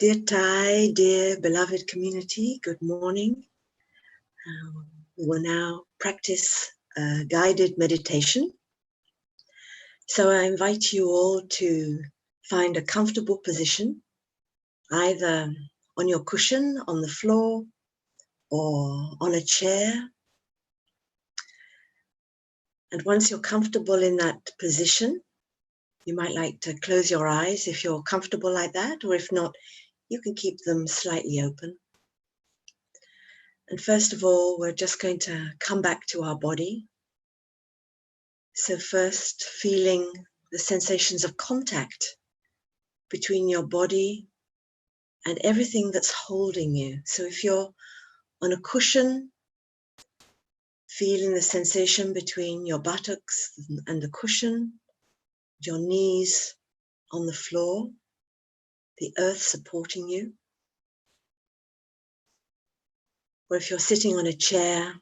Dear Thai, dear beloved community, good morning. We will now practice a guided meditation. So I invite you all to find a comfortable position, either on your cushion, on the floor, or on a chair. And once you're comfortable in that position, you might like to close your eyes if you're comfortable like that, or if not, you can keep them slightly open. And first of all, we're just going to come back to our body. So first, feeling the sensations of contact between your body and everything that's holding you. So if you're on a cushion, feeling the sensation between your buttocks and the cushion, your knees on the floor, the earth supporting you. Or if you're sitting on a chair,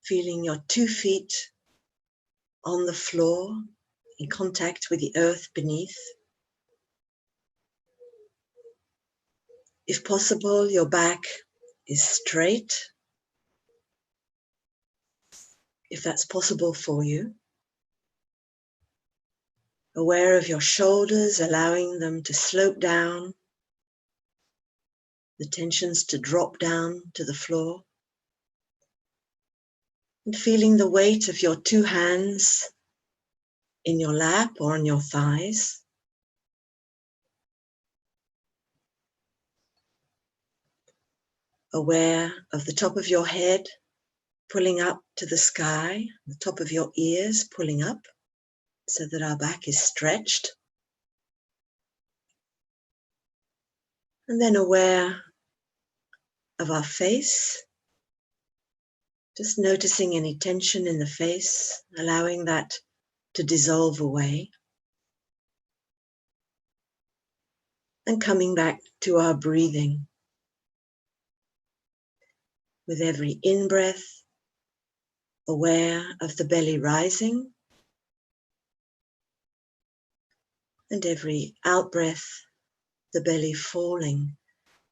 feeling your 2 feet on the floor in contact with the earth beneath. If possible, your back is straight, if that's possible for you. Aware of your shoulders, allowing them to slope down, the tensions to drop down to the floor. And feeling the weight of your 2 hands in your lap or on your thighs. Aware of the top of your head pulling up to the sky, the top of your ears pulling up so that our back is stretched. And then aware of our face, just noticing any tension in the face, allowing that to dissolve away. And coming back to our breathing. With every in-breath, aware of the belly rising. And every out-breath, the belly falling,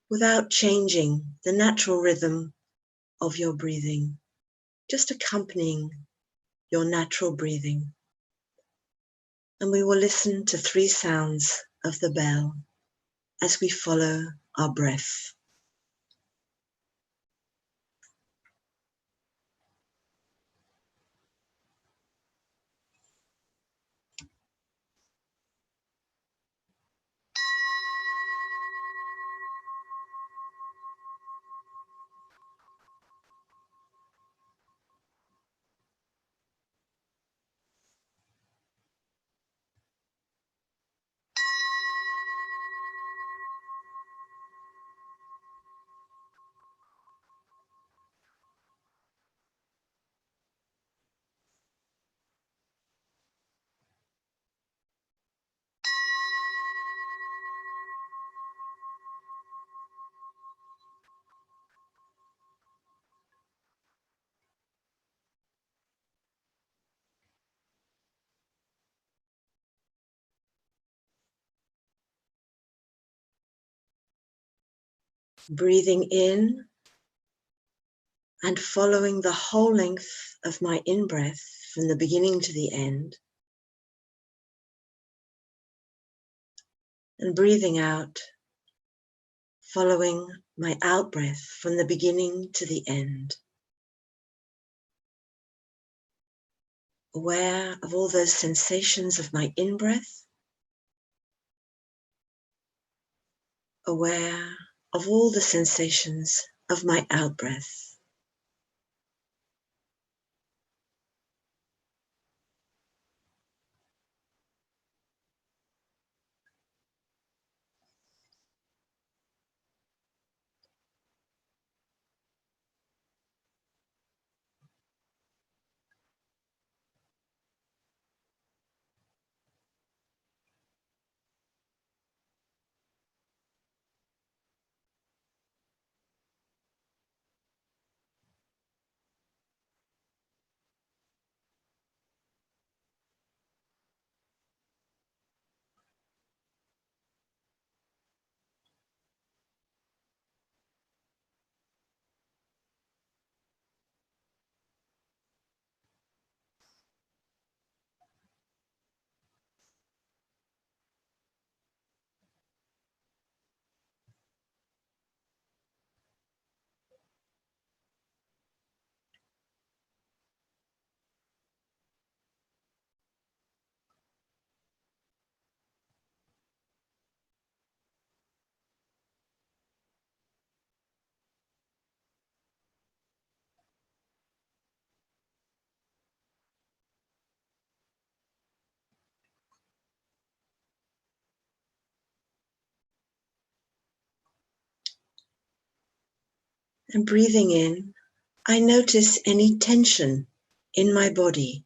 without changing the natural rhythm of your breathing, just accompanying your natural breathing. And we will listen to 3 sounds of the bell as we follow our breath. Breathing in and following the whole length of my in-breath from the beginning to the end. And breathing out, following my out-breath from the beginning to the end. Aware of all those sensations of my in-breath. Aware of all the sensations of my out-breath. And breathing in, I notice any tension in my body,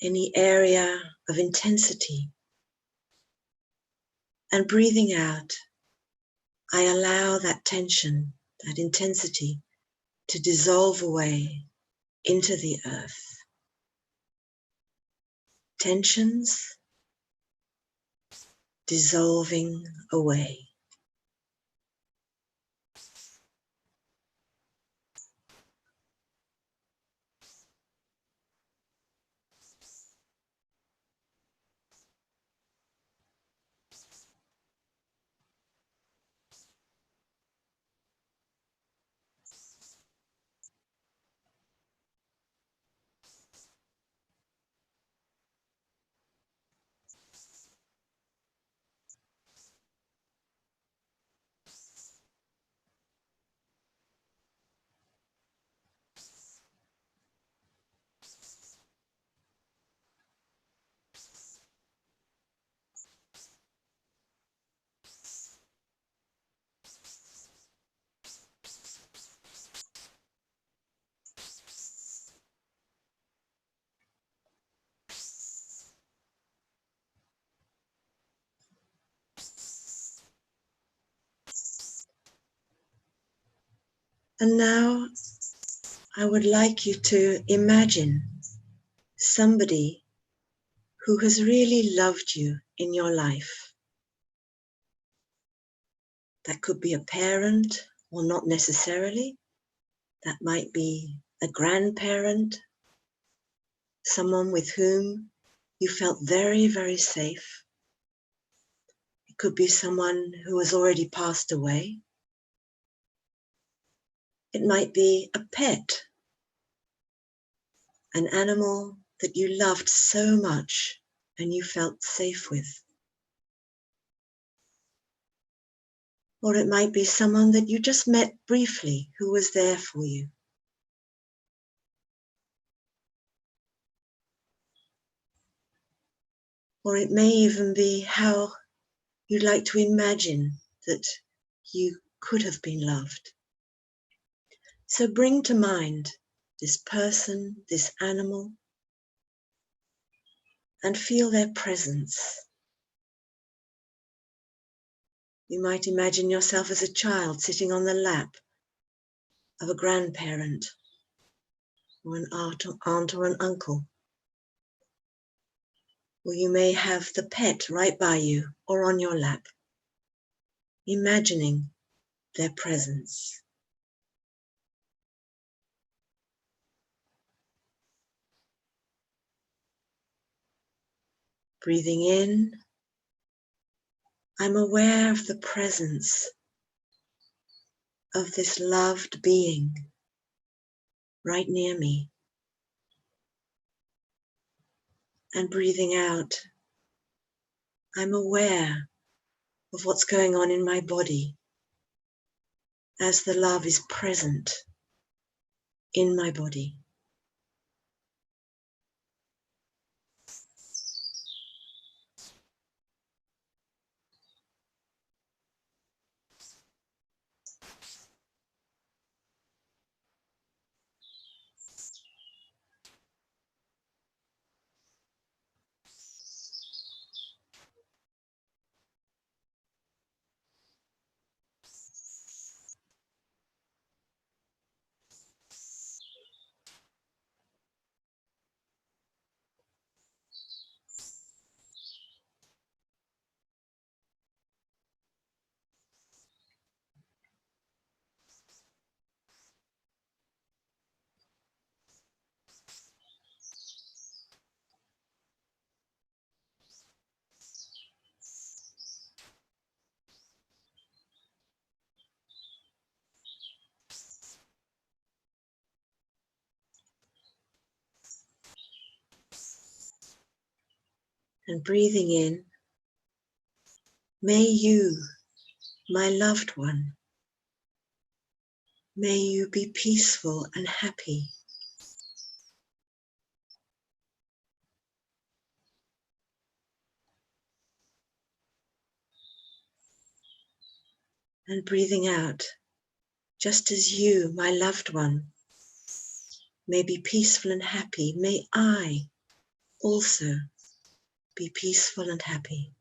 any area of intensity. And breathing out, I allow that tension, that intensity, to dissolve away into the earth. Tensions dissolving away. And now I would like you to imagine somebody who has really loved you in your life. That could be a parent, or not necessarily. That might be a grandparent, someone with whom you felt very, very safe. It could be someone who has already passed away. It might be a pet, an animal that you loved so much and you felt safe with. Or it might be someone that you just met briefly who was there for you. Or it may even be how you'd like to imagine that you could have been loved. So bring to mind this person, this animal, and feel their presence. You might imagine yourself as a child sitting on the lap of a grandparent or an aunt or an uncle. Or you may have the pet right by you or on your lap, imagining their presence. Breathing in, I'm aware of the presence of this loved being right near me. And breathing out, I'm aware of what's going on in my body as the love is present in my body. And breathing in, may you, my loved one, may you be peaceful and happy. And breathing out, Just as you, my loved one, may be peaceful and happy, may I also be peaceful and happy.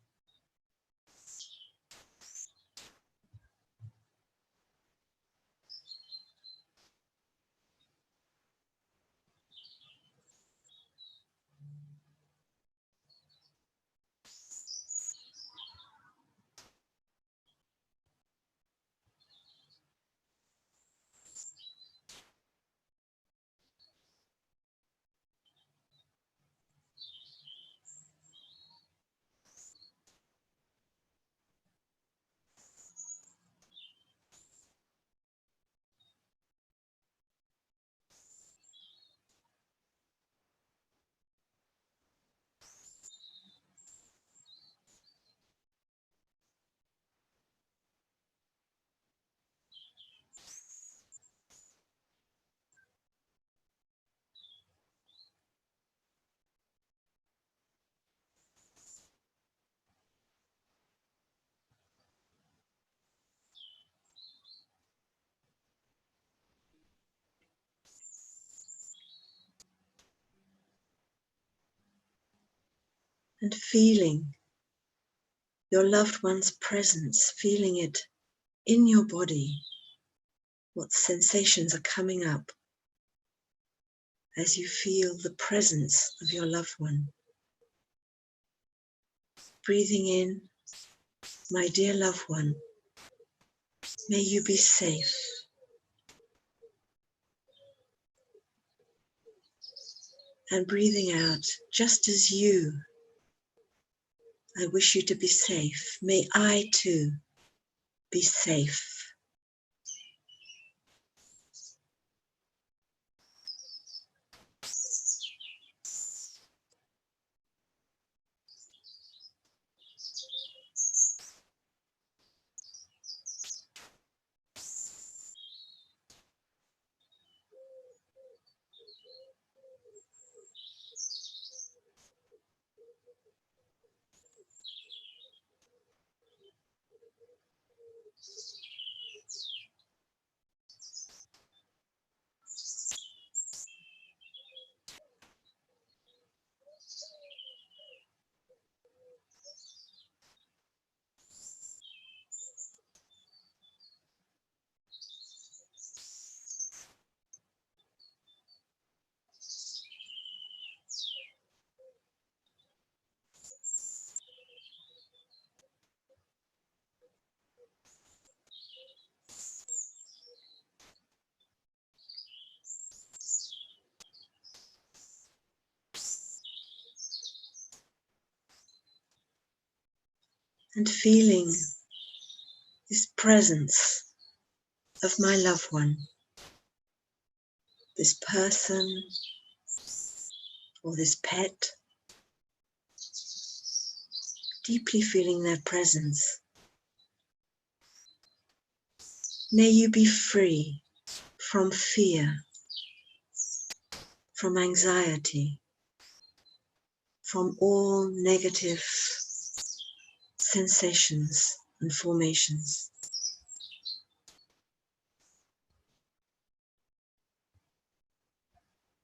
And feeling your loved one's presence, feeling it in your body, what sensations are coming up as you feel the presence of your loved one. Breathing in, my dear loved one, may you be safe. And breathing out, just as you, I wish you to be safe. May I too be safe. And feeling this presence of my loved one, this person or this pet, deeply feeling their presence. May you be free from fear, from anxiety, from all negative sensations and formations.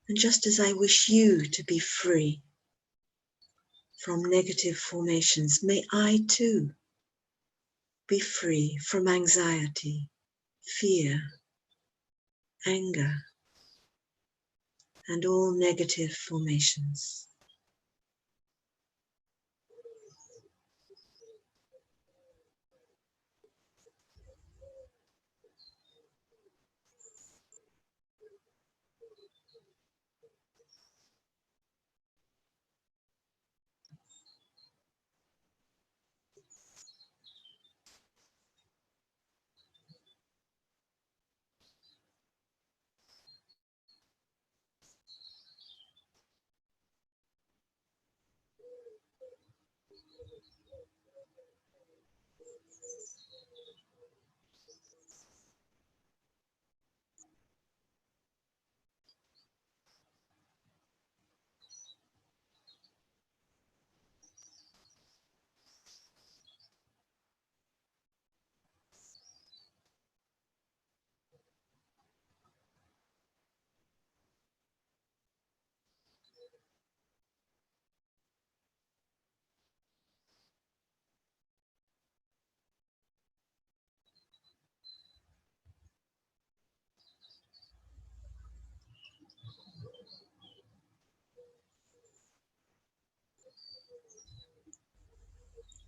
And just as I wish you to be free from negative formations, may I too be free from anxiety, fear, anger, and all negative formations.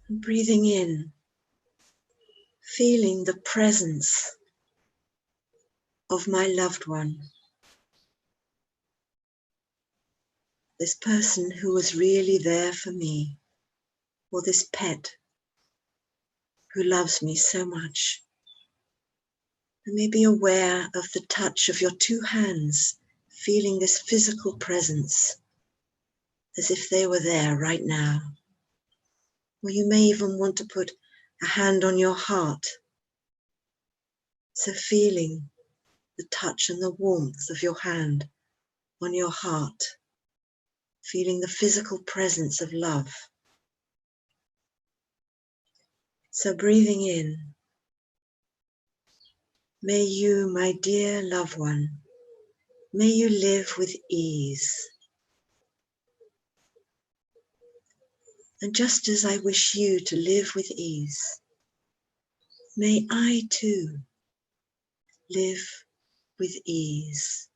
And breathing in, feeling the presence of my loved one, this person who was really there for me, or this pet who loves me so much. And may be aware of the touch of your two hands, feeling this physical presence as if they were there right now. Or you may even want to put a hand on your heart, so feeling the touch and the warmth of your hand on your heart, feeling the physical presence of love. So breathing in, may you, my dear loved one, may you live with ease. And just as I wish you to live with ease, may I too live with ease.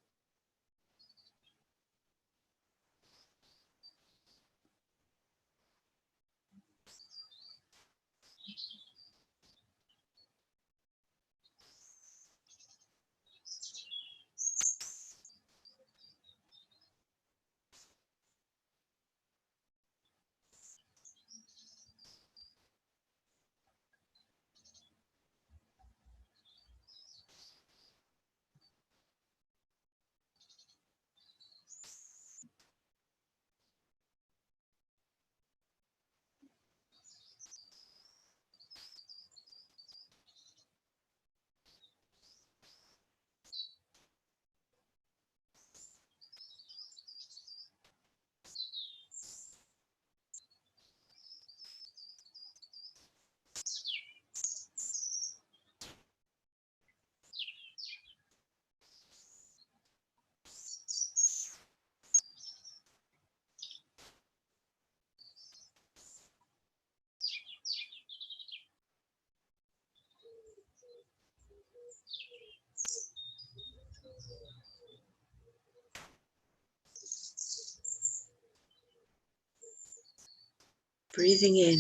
Breathing in,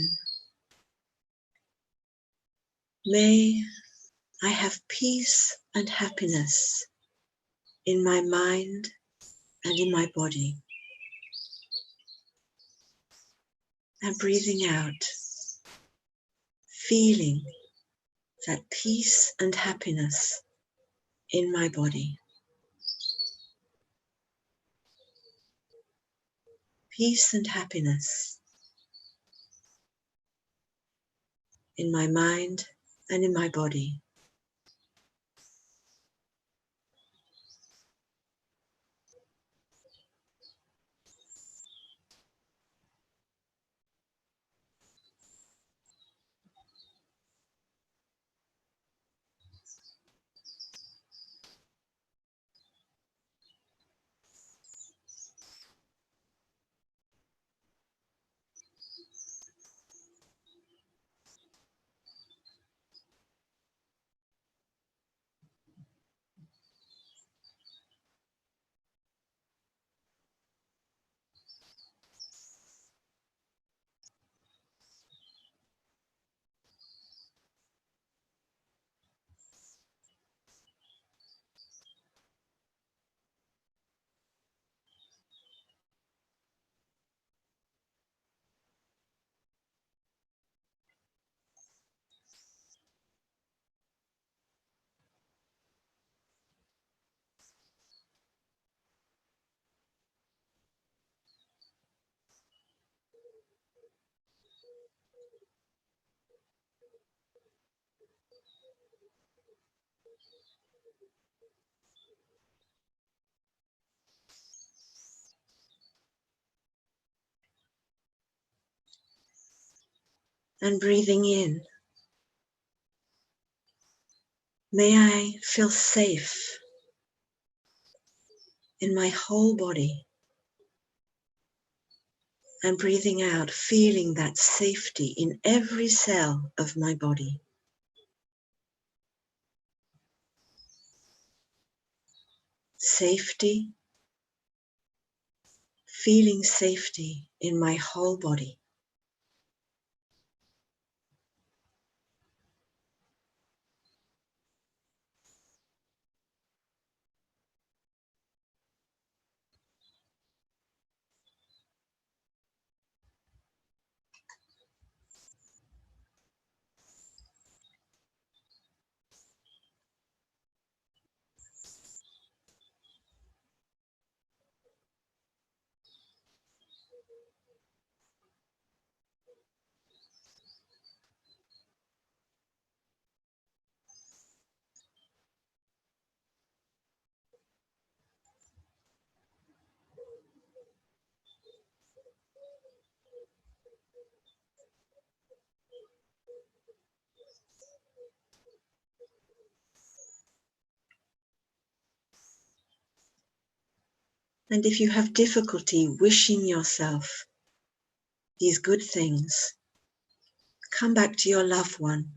may I have peace and happiness in my mind and in my body. And breathing out, feeling that peace and happiness in my body. Peace and happiness in my mind and in my body. And breathing in, may I feel safe in my whole body. And breathing out, feeling that safety in every cell of my body. Safety, feeling safety in my whole body. And if you have difficulty wishing yourself these good things, come back to your loved one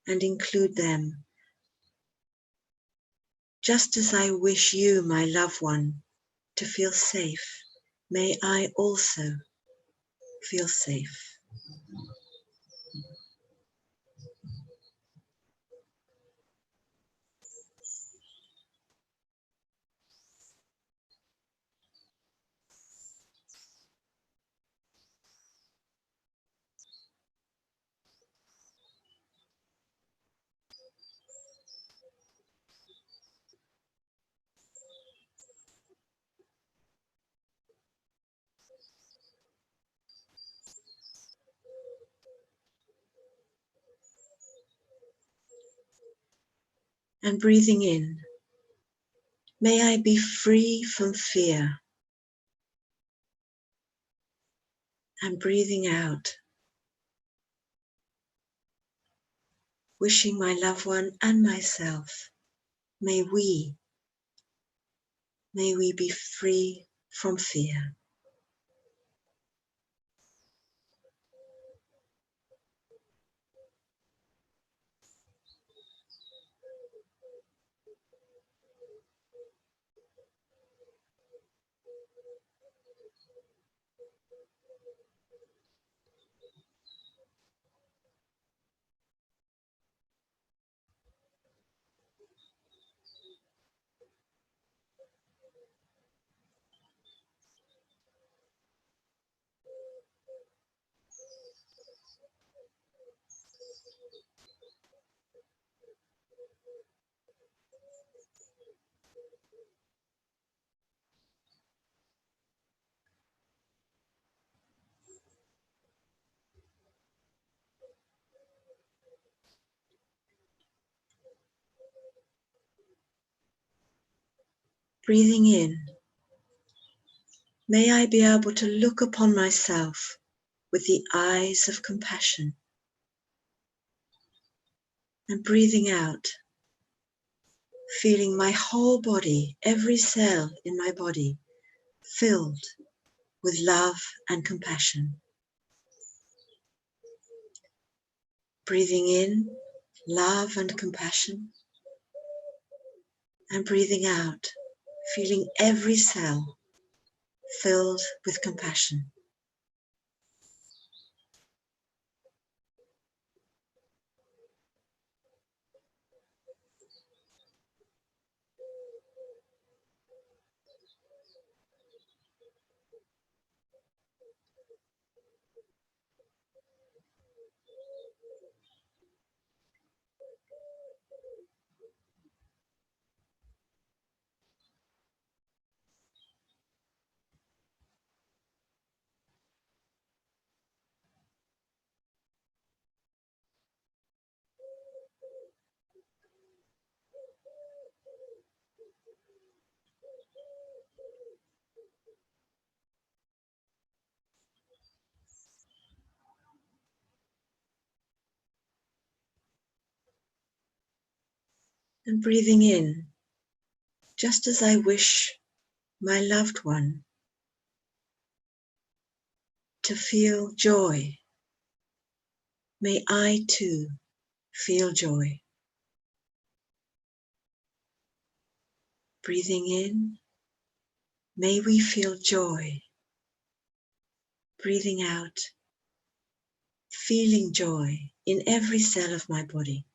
and include them. Just as I wish you, my loved one, to feel safe, may I also feel safe. And breathing in, may I be free from fear. And breathing out, wishing my loved one and myself, may we be free from fear. Breathing in, may I be able to look upon myself with the eyes of compassion. And breathing out, feeling my whole body, every cell in my body, filled with love and compassion. Breathing in, love and compassion. And breathing out, feeling every cell filled with compassion. And breathing in, just as I wish my loved one to feel joy, may I too feel joy. Breathing in, may we feel joy. Breathing out, feeling joy in every cell of my body.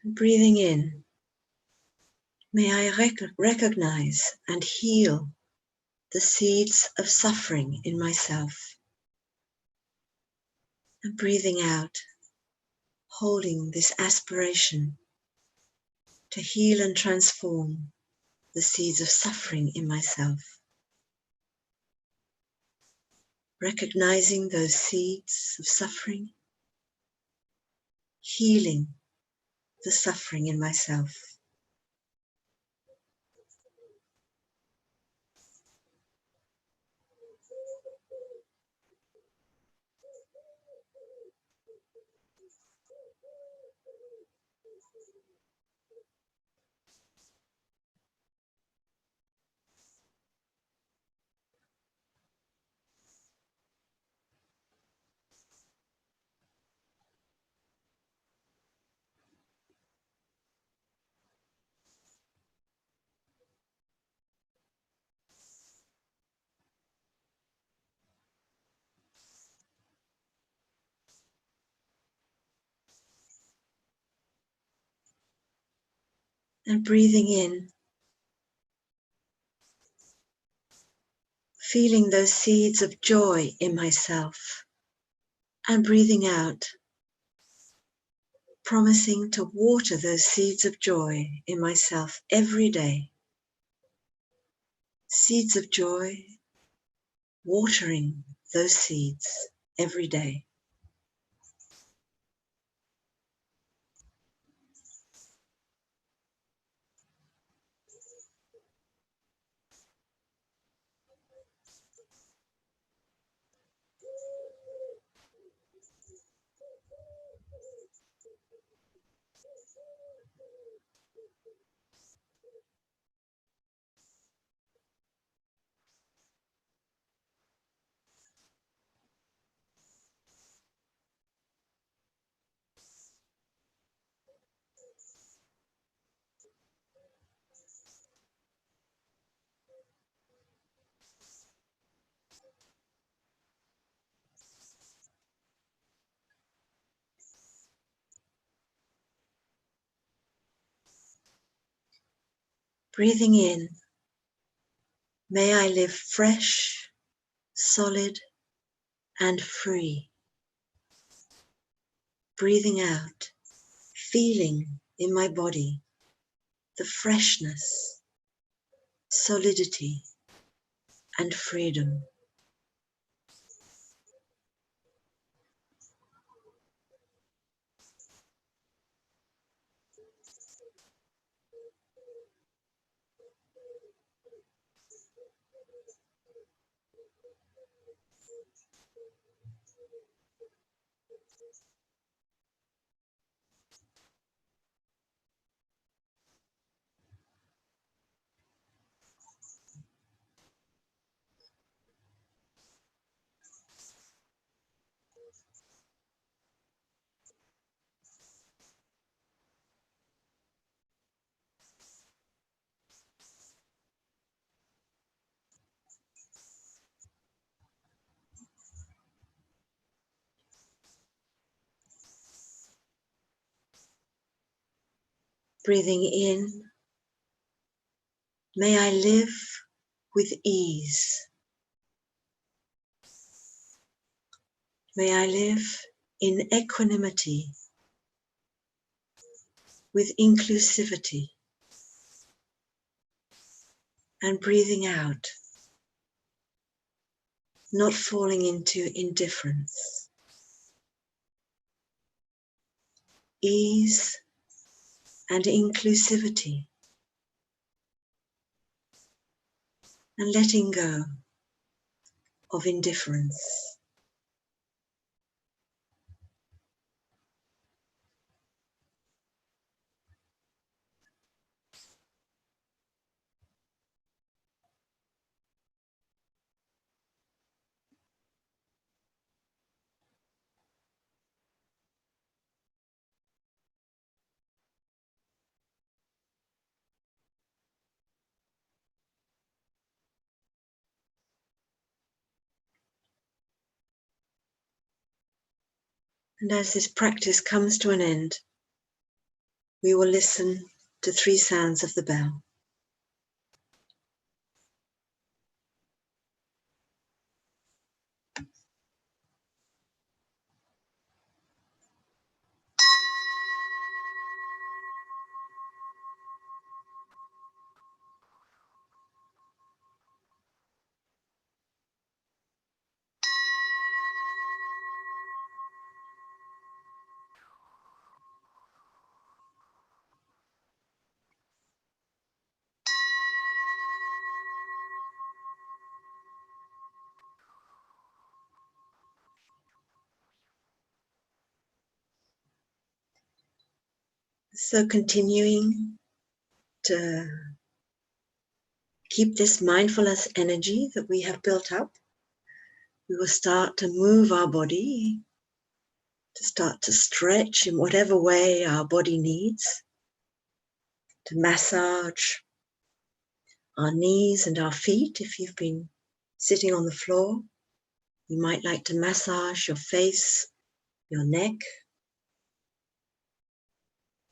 And breathing in, may I recognize and heal the seeds of suffering in myself. And breathing out, holding this aspiration to heal and transform the seeds of suffering in myself. Recognizing those seeds of suffering, healing the suffering in myself. And breathing in, feeling those seeds of joy in myself. And breathing out, promising to water those seeds of joy in myself every day. Seeds of joy, watering those seeds every day. Breathing in, may I live fresh, solid, and free. Breathing out, feeling in my body the freshness, solidity, and freedom. Breathing in, may I live with ease. May I live in equanimity, with inclusivity. And breathing out, not falling into indifference. Ease and inclusivity, and letting go of indifference. And as this practice comes to an end, we will listen to 3 sounds of the bell. So continuing to keep this mindfulness energy that we have built up, we will start to move our body, to start to stretch in whatever way our body needs, to massage our knees and our feet. If you've been sitting on the floor, you might like to massage your face, your neck,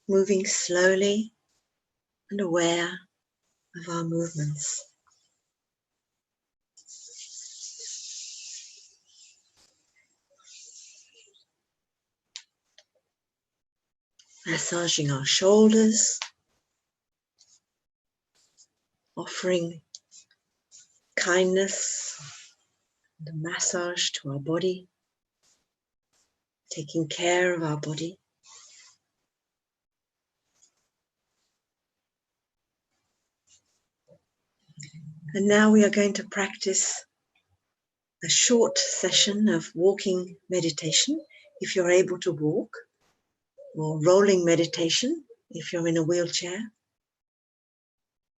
moving slowly and aware of our movements. Massaging our shoulders, offering kindness and a massage to our body, taking care of our body. And now we are going to practice a short session of walking meditation, if you're able to walk, or rolling meditation, if you're in a wheelchair.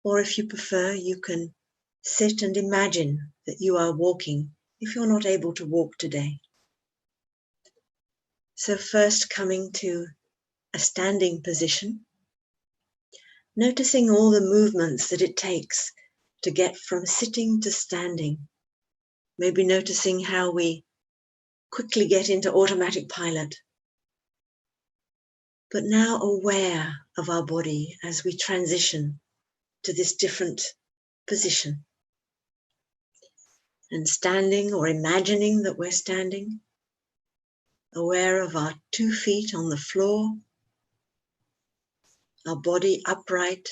Or if you prefer, you can sit and imagine that you are walking, if you're not able to walk today. So first coming to a standing position, noticing all the movements that it takes to get from sitting to standing. Maybe noticing how we quickly get into automatic pilot. But now aware of our body as we transition to this different position. And standing or imagining that we're standing, aware of our 2 feet on the floor, our body upright,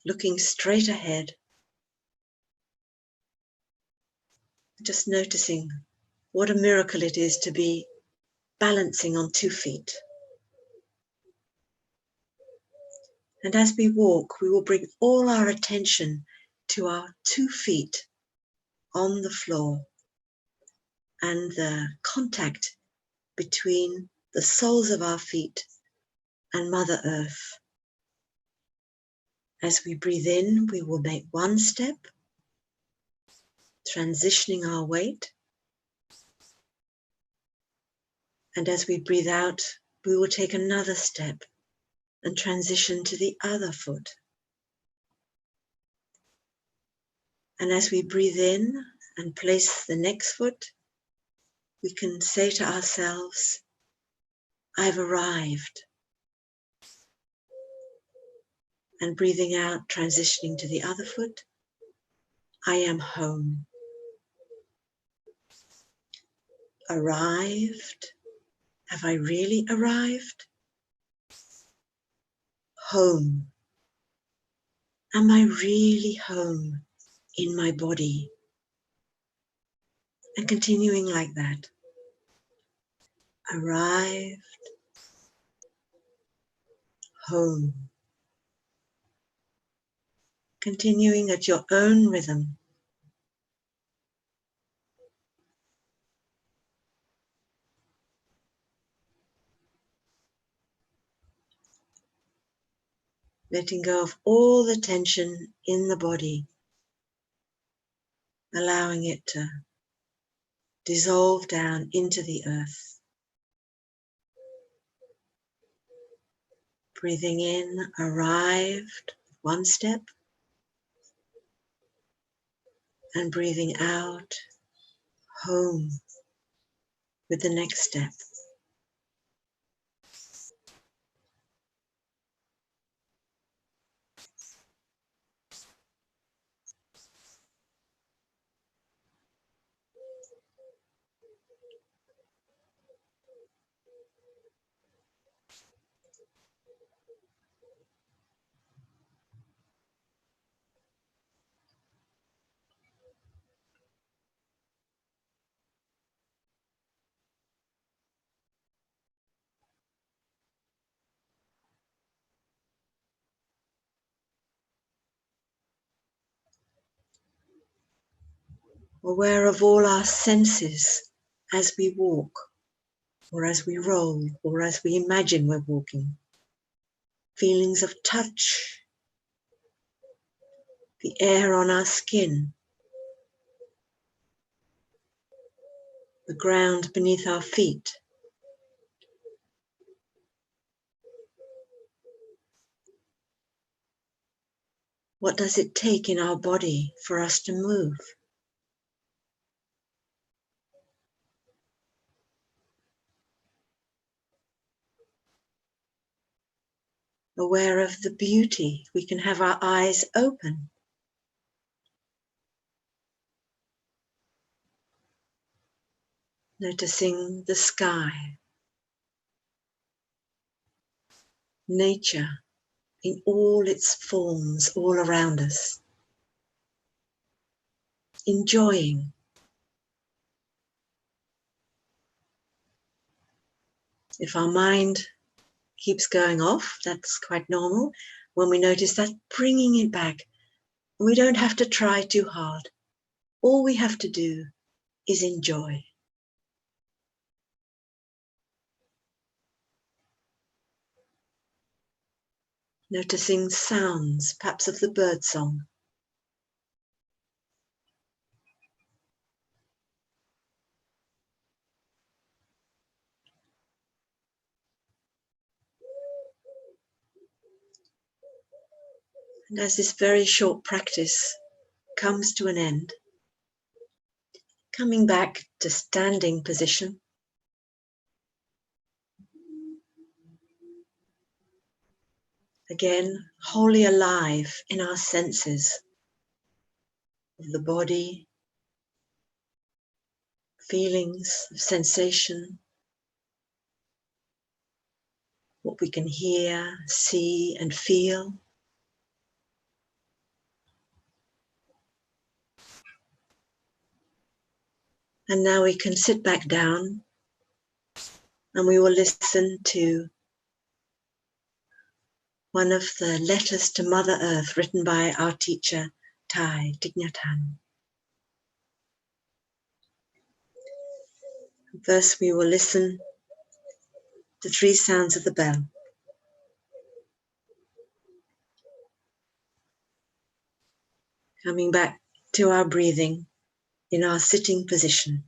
looking straight ahead. Just noticing what a miracle it is to be balancing on 2 feet. And as we walk, we will bring all our attention to our 2 feet on the floor and the contact between the soles of our feet and Mother Earth. As we breathe in, we will make 1 step, transitioning our weight. And as we breathe out, we will take another step and transition to the other foot. And as we breathe in and place the next foot, we can say to ourselves, I've arrived. And breathing out, transitioning to the other foot, I am home. Arrived. Have I really arrived? Home. Am I really home in my body? And continuing like that. Arrived. Home. Continuing at your own rhythm. Letting go of all the tension in the body, allowing it to dissolve down into the earth. Breathing in, arrived, 1 step, and breathing out, home, with the next step. Aware of all our senses as we walk, or as we roll, or as we imagine we're walking. Feelings of touch, the air on our skin, the ground beneath our feet. What does it take in our body for us to move? Aware of the beauty, we can have our eyes open. Noticing the sky, nature in all its forms all around us. Enjoying. If our mind keeps going off, that's quite normal. When we notice that, bringing it back. We don't have to try too hard. All we have to do is enjoy. Noticing sounds, perhaps of the bird song. And as this very short practice comes to an end, coming back to standing position. Again, wholly alive in our senses of the body, feelings of sensation, what we can hear, see, and feel. And now we can sit back down and we will listen to one of the letters to Mother Earth written by our teacher, Thai Thich Nhat Hanh. First we will listen to 3 sounds of the bell. Coming back to our breathing in our sitting position.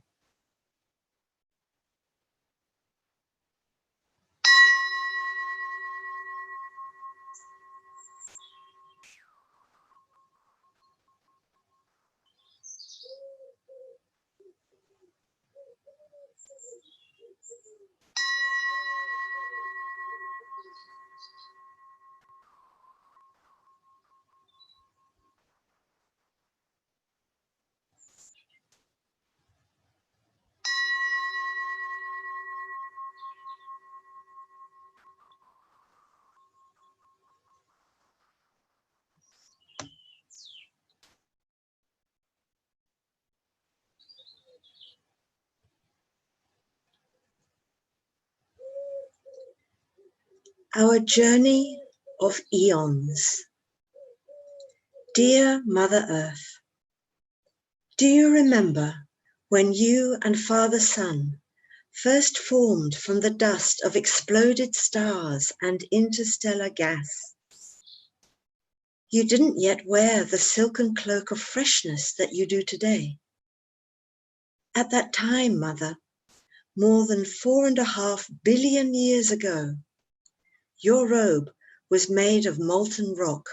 Our journey of eons. Dear Mother Earth, do you remember when you and Father Sun first formed from the dust of exploded stars and interstellar gas? You didn't yet wear the silken cloak of freshness that you do today. At that time, Mother, more than 4.5 billion years ago, your robe was made of molten rock.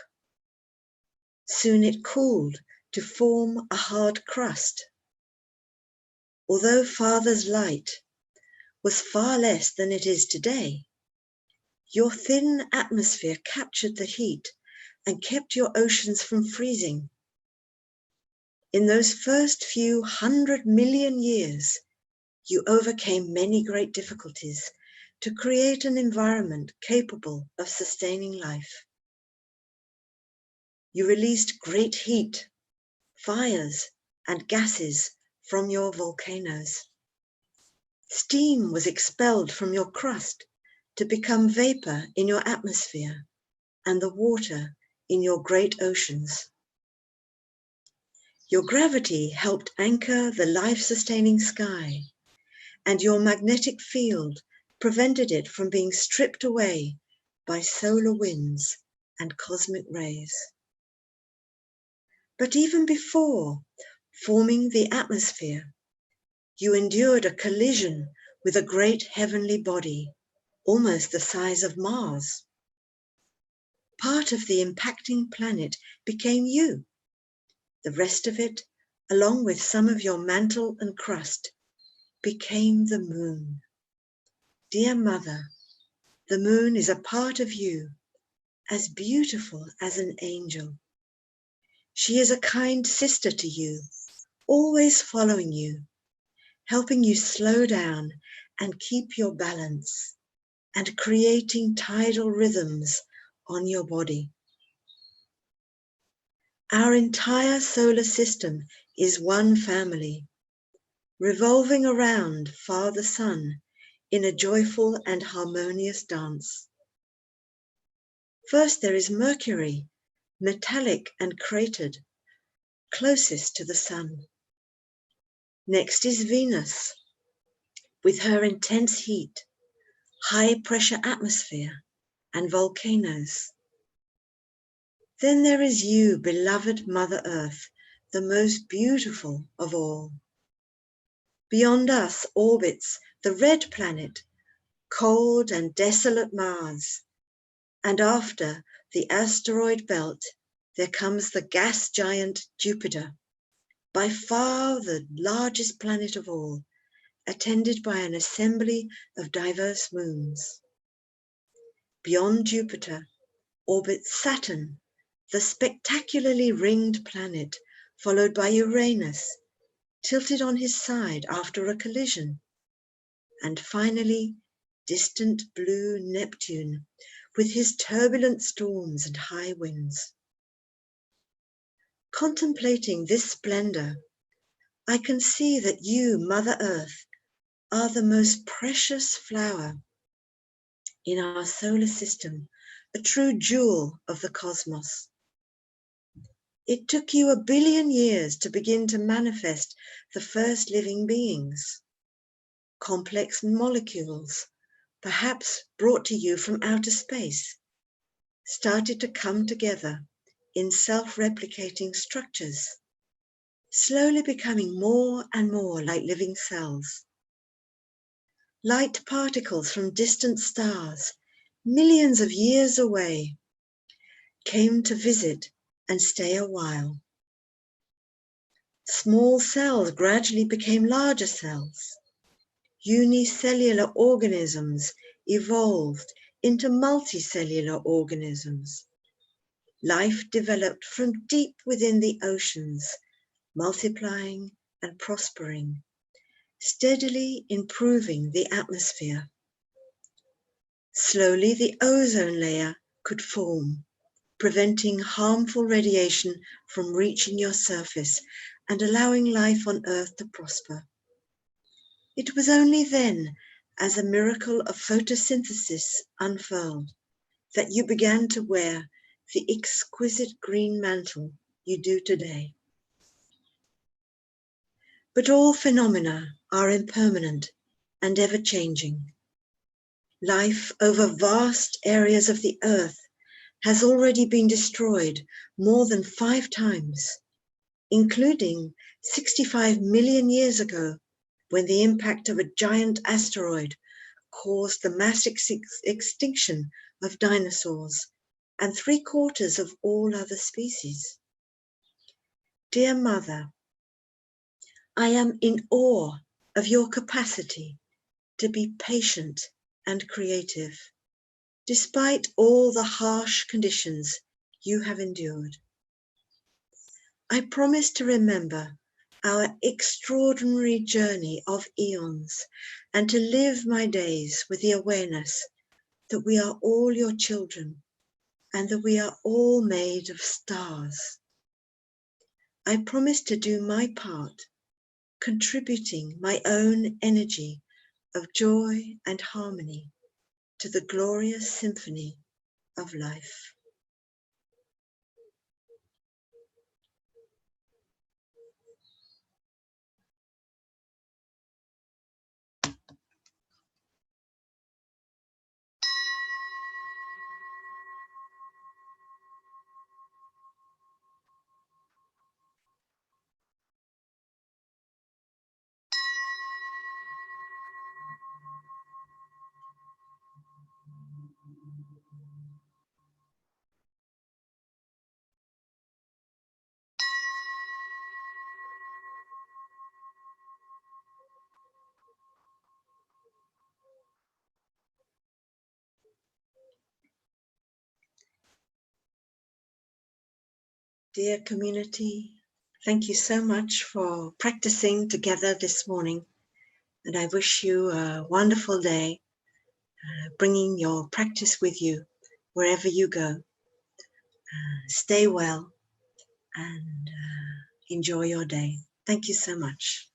Soon it cooled to form a hard crust. Although Father's light was far less than it is today, your thin atmosphere captured the heat and kept your oceans from freezing. In those first few 100 million years, you overcame many great difficulties to create an environment capable of sustaining life. You released great heat, fires, and gases from your volcanoes. Steam was expelled from your crust to become vapor in your atmosphere and the water in your great oceans. Your gravity helped anchor the life-sustaining sky, and your magnetic field prevented it from being stripped away by solar winds and cosmic rays. But even before forming the atmosphere, you endured a collision with a great heavenly body, almost the size of Mars. Part of the impacting planet became you. The rest of it, along with some of your mantle and crust, became the moon. Dear Mother, the moon is a part of you, as beautiful as an angel. She is a kind sister to you, always following you, helping you slow down and keep your balance, and creating tidal rhythms on your body. Our entire solar system is one family, revolving around Father Sun in a joyful and harmonious dance. First there is Mercury, metallic and cratered, closest to the Sun. Next is Venus, with her intense heat, high-pressure atmosphere, and volcanoes. Then there is you, beloved Mother Earth, the most beautiful of all. Beyond us orbits the red planet, cold and desolate Mars, and after the asteroid belt, there comes the gas giant Jupiter, by far the largest planet of all, attended by an assembly of diverse moons. Beyond Jupiter orbits Saturn, the spectacularly ringed planet, followed by Uranus, tilted on his side after a collision, and finally distant blue Neptune, with his turbulent storms and high winds. Contemplating this splendor, I can see that you, Mother Earth, are the most precious flower in our solar system, a true jewel of the cosmos. It took you 1 billion years to begin to manifest the first living beings. Complex molecules, perhaps brought to you from outer space, started to come together in self-replicating structures, slowly becoming more and more like living cells. Light particles from distant stars, millions of years away, came to visit and stay a while. Small cells gradually became larger cells. Unicellular organisms evolved into multicellular organisms. Life developed from deep within the oceans, multiplying and prospering, steadily improving the atmosphere. Slowly the ozone layer could form, preventing harmful radiation from reaching your surface and allowing life on Earth to prosper. It was only then, as a miracle of photosynthesis unfurled, that you began to wear the exquisite green mantle you do today. But all phenomena are impermanent and ever-changing. Life over vast areas of the Earth has already been destroyed more than 5 times, including 65 million years ago, when the impact of a giant asteroid caused the mass extinction of dinosaurs and 3/4 of all other species. Dear Mother, I am in awe of your capacity to be patient and creative. Despite all the harsh conditions you have endured. I promise to remember our extraordinary journey of eons and to live my days with the awareness that we are all your children and that we are all made of stars. I promise to do my part, contributing my own energy of joy and harmony to the glorious symphony of life. Dear community, thank you so much for practicing together this morning, and I wish you a wonderful day, bringing your practice with you wherever you go. Stay well and enjoy your day. Thank you so much.